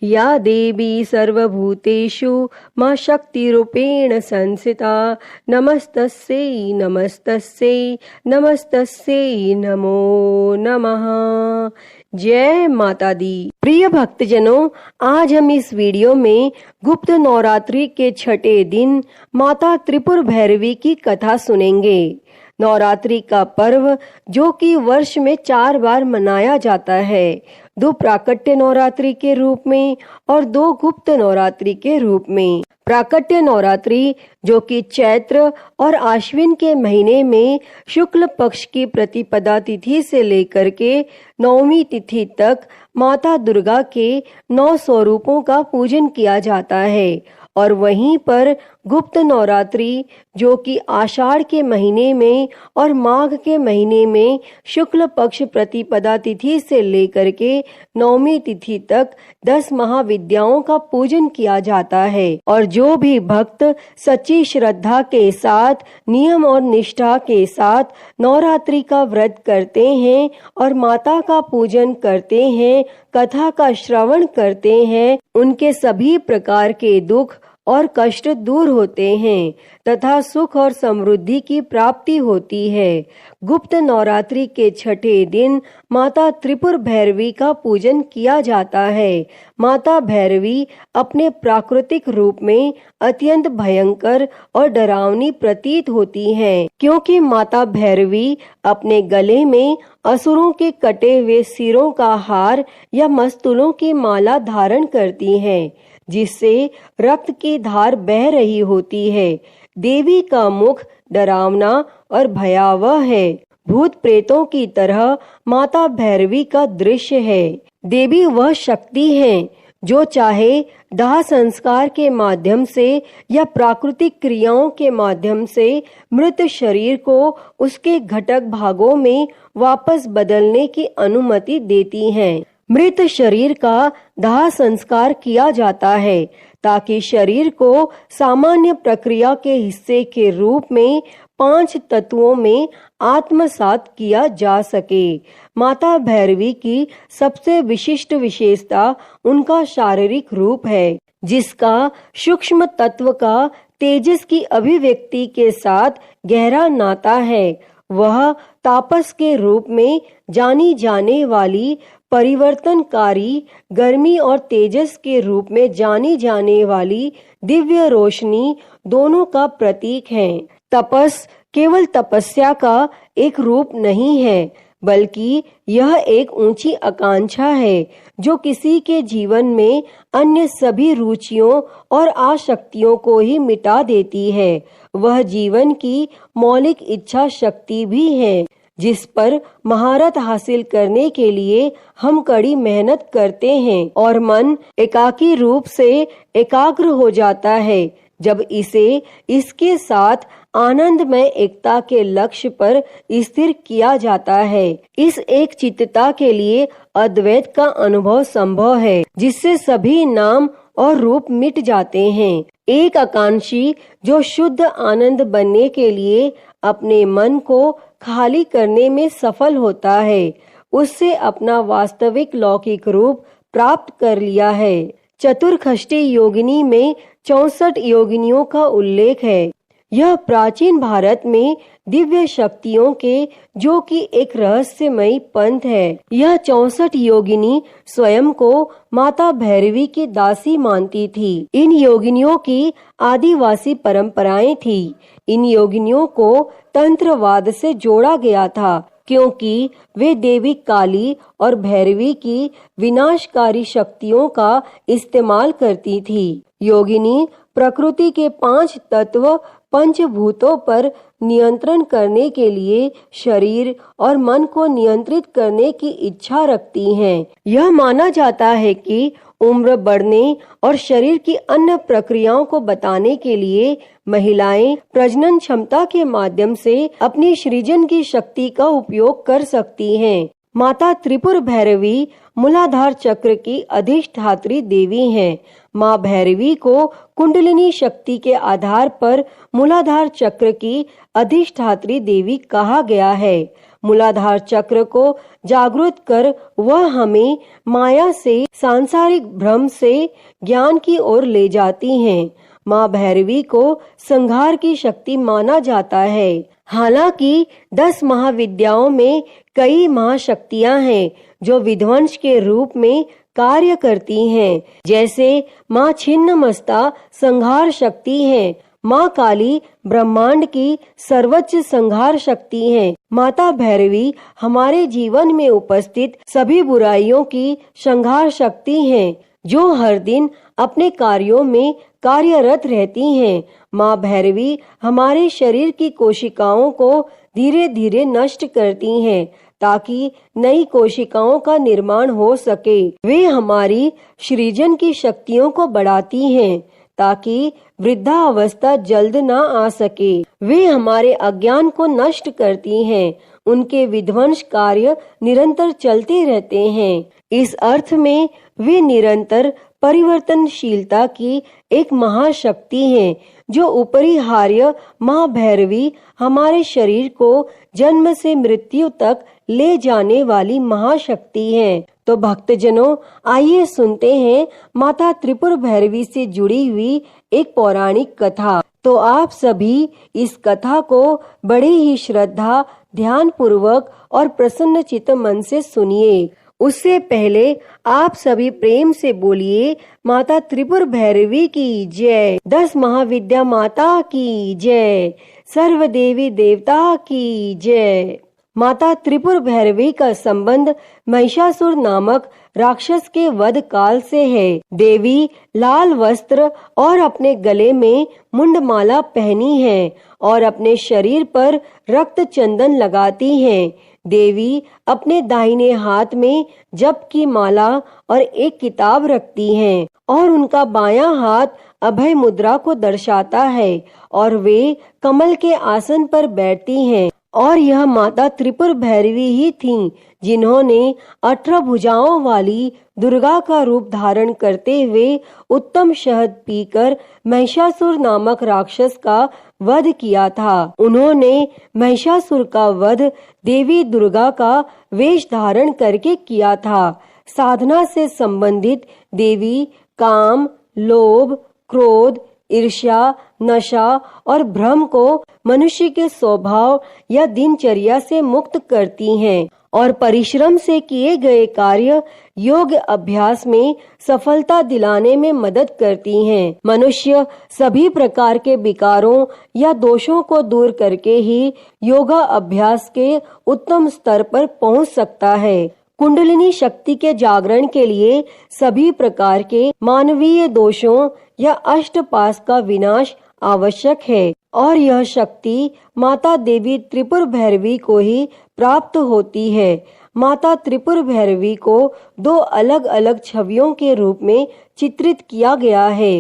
या देवी सर्वभूतेषु मां शक्तिरूपेण संस्थिता नमस्तस्यै नमस्तस्यै नमस्तस्यै नमो नमः। जय माता दी। प्रिय भक्तजनों, आज हम इस वीडियो में गुप्त नवरात्रि के छठे दिन माता त्रिपुर भैरवी की कथा सुनेंगे। नवरात्रि का पर्व जो कि वर्ष में 4 बार मनाया जाता है, 2 प्राकट्य नवरात्रि के रूप में और 2 गुप्त नवरात्रि के रूप में। प्राकट्य नवरात्रि जो कि चैत्र और आश्विन के महीने में शुक्ल पक्ष की प्रतिपदा तिथि से लेकर के 9वीं तिथि तक माता दुर्गा के 9 स्वरूपों का पूजन किया जाता है, और वहीं पर गुप्त नवरात्रि जो कि आषाढ़ के महीने में और माघ के महीने में शुक्ल पक्ष प्रतिपदा तिथि से लेकर के 9वीं तिथि तक 10 महाविद्याओं का पूजन किया जाता है। और जो भी भक्त सच्ची श्रद्धा के साथ, नियम और निष्ठा के साथ नवरात्रि का व्रत करते हैं और माता का पूजन करते हैं, कथा का श्रवण करते हैं, उनके सभी प्रकार के दुख और कष्ट दूर होते हैं तथा सुख और समृद्धि की प्राप्ति होती है। गुप्त नवरात्रि के छठे दिन माता त्रिपुर भैरवी का पूजन किया जाता है। माता भैरवी अपने प्राकृतिक रूप में अत्यंत भयंकर और डरावनी प्रतीत होती हैं, क्योंकि माता भैरवी अपने गले में असुरों के कटे हुए सिरों का हार या मस्तूलों की माला धारण करती हैं, जिससे रक्त की धार बह रही होती है। देवी का मुख डरावना और भयावह है। भूत प्रेतों की तरह माता भैरवी का दृश्य है। देवी वह शक्ति है जो चाहे दाह संस्कार के माध्यम से या प्राकृतिक क्रियाओं के माध्यम से मृत शरीर को उसके घटक भागों में वापस बदलने की अनुमति देती हैं। मृत शरीर का दाह संस्कार किया जाता है ताकि शरीर को सामान्य प्रक्रिया के हिस्से के रूप में 5 तत्वों में आत्मसात किया जा सके। माता भैरवी की सबसे विशिष्ट विशेषता उनका शारीरिक रूप है, जिसका सूक्ष्म तत्व का तेजस की अभिव्यक्ति के साथ गहरा नाता है। वह तापस के रूप में जानी जाने वाली, परिवर्तनकारी गर्मी और तेजस के रूप में जानी जाने वाली दिव्य रोशनी दोनों का प्रतीक है। तपस केवल तपस्या का एक रूप नहीं है, बल्कि यह एक ऊंची आकांक्षा है जो किसी के जीवन में अन्य सभी रुचियों और आसक्तियों को ही मिटा देती है। वह जीवन की मौलिक इच्छा शक्ति भी है, जिस पर महारत हासिल करने के लिए हम कड़ी मेहनत करते हैं, और मन एकाकी रूप से एकाग्र हो जाता है जब इसे इसके साथ आनंदमय एकता के लक्ष्य पर स्थिर किया जाता है। इस एक चित्तता के लिए अद्वैत का अनुभव संभव है, जिससे सभी नाम और रूप मिट जाते हैं। एक आकांक्षी जो शुद्ध आनंद बनने के लिए अपने मन को खाली करने में सफल होता है, उससे अपना वास्तविक लौकिक रूप प्राप्त कर लिया है। चतुर्खष्टी योगिनी में 64 योगिनियों का उल्लेख है। यह प्राचीन भारत में दिव्य शक्तियों के जो कि एक रहस्यमयी पंथ है। यह 64 योगिनी स्वयं को माता भैरवी की दासी मानती थी। इन योगिनियों की आदिवासी परंपराएं थी। इन योगिनियों को तंत्रवाद से जोड़ा गया था, क्योंकि वे देवी काली और भैरवी की विनाशकारी शक्तियों का इस्तेमाल करती थी। योगिनी प्रकृति के 5 तत्व पंचभूतों पर नियंत्रण करने के लिए शरीर और मन को नियंत्रित करने की इच्छा रखती हैं। यह माना जाता है कि उम्र बढ़ने और शरीर की अन्य प्रक्रियाओं को बताने के लिए महिलाएं प्रजनन क्षमता के माध्यम से अपनी सृजन की शक्ति का उपयोग कर सकती हैं। माता त्रिपुर भैरवी मूलाधार चक्र की अधिष्ठात्री देवी हैं। माँ भैरवी को कुंडलिनी शक्ति के आधार पर मूलाधार चक्र की अधिष्ठात्री देवी कहा गया है। मूलाधार चक्र को जागृत कर वह हमें माया से, सांसारिक भ्रम से ज्ञान की ओर ले जाती हैं। माँ भैरवी को संहार की शक्ति माना जाता है। हालांकि 10 महाविद्याओं में कई महाशक्तियां हैं जो विध्वंस के रूप में कार्य करती हैं। जैसे माँ छिन्नमस्ता संहार शक्ति है, माँ काली ब्रह्मांड की सर्वोच्च संहार शक्ति है। माता भैरवी हमारे जीवन में उपस्थित सभी बुराइयों की संहार शक्ति है, जो हर दिन अपने कार्यों में कार्यरत रहती हैं। माँ भैरवी हमारे शरीर की कोशिकाओं को धीरे धीरे नष्ट करती हैं ताकि नई कोशिकाओं का निर्माण हो सके। वे हमारी सृजन की शक्तियों को बढ़ाती हैं ताकि वृद्धावस्था जल्द न आ सके। वे हमारे अज्ञान को नष्ट करती हैं। उनके विध्वंस कार्य निरंतर चलते रहते हैं। इस अर्थ में वे निरंतर परिवर्तनशीलता की एक महाशक्ति है, जो अपरिहार्य माँ भैरवी हमारे शरीर को जन्म से मृत्यु तक ले जाने वाली महाशक्ति है। तो भक्तजनों, आइए सुनते हैं माता त्रिपुर भैरवी से जुड़ी हुई एक पौराणिक कथा। तो आप सभी इस कथा को बड़े ही श्रद्धा, ध्यान पूर्वक और प्रसन्न चित्त मन से सुनिए। उससे पहले आप सभी प्रेम से बोलिए, माता त्रिपुर भैरवी की जय, 10 महाविद्या माता की जय, सर्व देवी देवता की जय। माता त्रिपुर भैरवी का संबंध महिषासुर नामक राक्षस के वध काल से है। देवी लाल वस्त्र और अपने गले में मुंडमाला पहनी है और अपने शरीर पर रक्त चंदन लगाती हैं। देवी अपने दाहिने हाथ में जप की माला और एक किताब रखती हैं और उनका बायां हाथ अभय मुद्रा को दर्शाता है और वे कमल के आसन पर बैठती हैं। और यह माता त्रिपुर भैरवी ही थीं जिन्होंने 18 भुजाओं वाली दुर्गा का रूप धारण करते हुए उत्तम शहद पीकर महिषासुर नामक राक्षस का वध किया था। उन्होंने महिषासुर का वध देवी दुर्गा का वेश धारण करके किया था। साधना से संबंधित देवी काम, लोभ, क्रोध, ईर्ष्या, नशा और भ्रम को मनुष्य के स्वभाव या दिनचर्या से मुक्त करती हैं और परिश्रम से किए गए कार्य योग अभ्यास में सफलता दिलाने में मदद करती हैं। मनुष्य सभी प्रकार के विकारों या दोषों को दूर करके ही योगा अभ्यास के उत्तम स्तर पर पहुंच सकता है। कुंडलिनी शक्ति के जागरण के लिए सभी प्रकार के मानवीय दोषों या अष्टपाश का विनाश आवश्यक है और यह शक्ति माता देवी त्रिपुर भैरवी को ही प्राप्त होती है। माता त्रिपुर भैरवी को 2 अलग अलग छवियों के रूप में चित्रित किया गया है।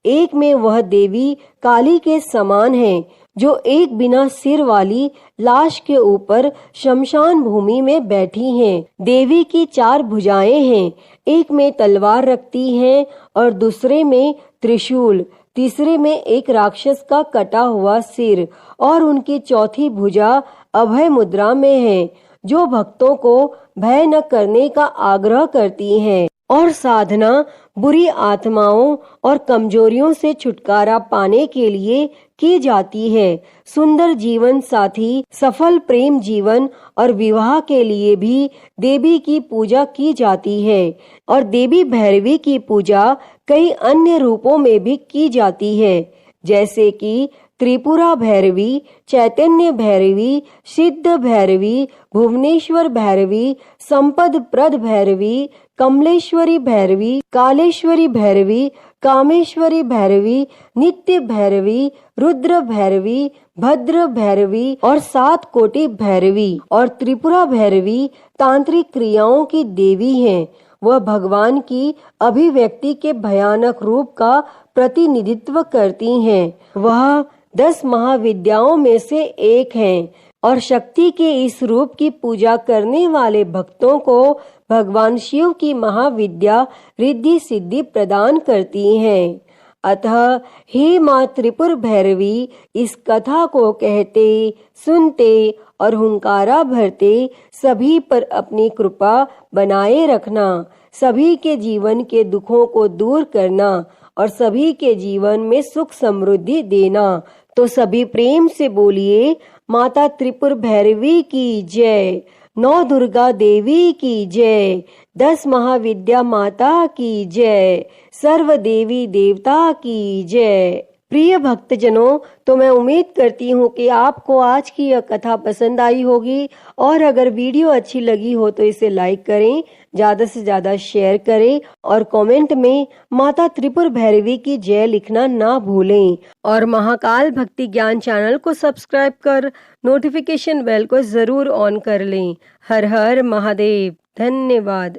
एक में वह देवी काली के समान है, जो एक बिना सिर वाली लाश के ऊपर शमशान भूमि में बैठी हैं। देवी की 4 भुजाएं हैं, एक में तलवार रखती हैं और दूसरे में त्रिशूल, तीसरे में एक राक्षस का कटा हुआ सिर और उनकी चौथी भुजा अभय मुद्रा में है, जो भक्तों को भय न करने का आग्रह करती हैं और साधना बुरी आत्माओं और कमजोरियों से छुटकारा पाने के लिए की जाती है। सुंदर जीवन साथी, सफल प्रेम जीवन और विवाह के लिए भी देवी की पूजा की जाती है और देवी भैरवी की पूजा कई अन्य रूपों में भी की जाती है, जैसे कि त्रिपुरा भैरवी, चैतन्य भैरवी, सिद्ध भैरवी, भुवनेश्वर भैरवी, संपद प्रद भैरवी, कमलेश्वरी भैरवी, कालेश्वरी भैरवी, कामेश्वरी भैरवी, नित्य भैरवी, रुद्र भैरवी, भद्र भैरवी और 7 कोटि भैरवी। और त्रिपुरा भैरवी तांत्रिक क्रियाओं की देवी हैं। वह भगवान की अभिव्यक्ति के भयानक रूप का प्रतिनिधित्व करती हैं। वह 10 महाविद्याओं में से एक हैं और शक्ति के इस रूप की पूजा करने वाले भक्तों को भगवान शिव की महाविद्या रिद्धि सिद्धि प्रदान करती हैं। अतः हे माँ त्रिपुर भैरवी, इस कथा को कहते, सुनते और हुंकारा भरते सभी पर अपनी कृपा बनाए रखना, सभी के जीवन के दुखों को दूर करना और सभी के जीवन में सुख समृद्धि देना। तो सभी प्रेम से बोलिए, माता त्रिपुर भैरवी की जय, नौ दुर्गा देवी की जय, 10 महाविद्या माता की जय, सर्व देवी देवता की जय। प्रिय भक्तजनों, तो मैं उम्मीद करती हूँ कि आपको आज की यह कथा पसंद आई होगी और अगर वीडियो अच्छी लगी हो तो इसे लाइक करें, ज्यादा से ज्यादा शेयर करें और कमेंट में माता त्रिपुर भैरवी की जय लिखना ना भूलें और महाकाल भक्ति ज्ञान चैनल को सब्सक्राइब कर नोटिफिकेशन बेल को जरूर ऑन कर लें। हर हर महादेव। धन्यवाद।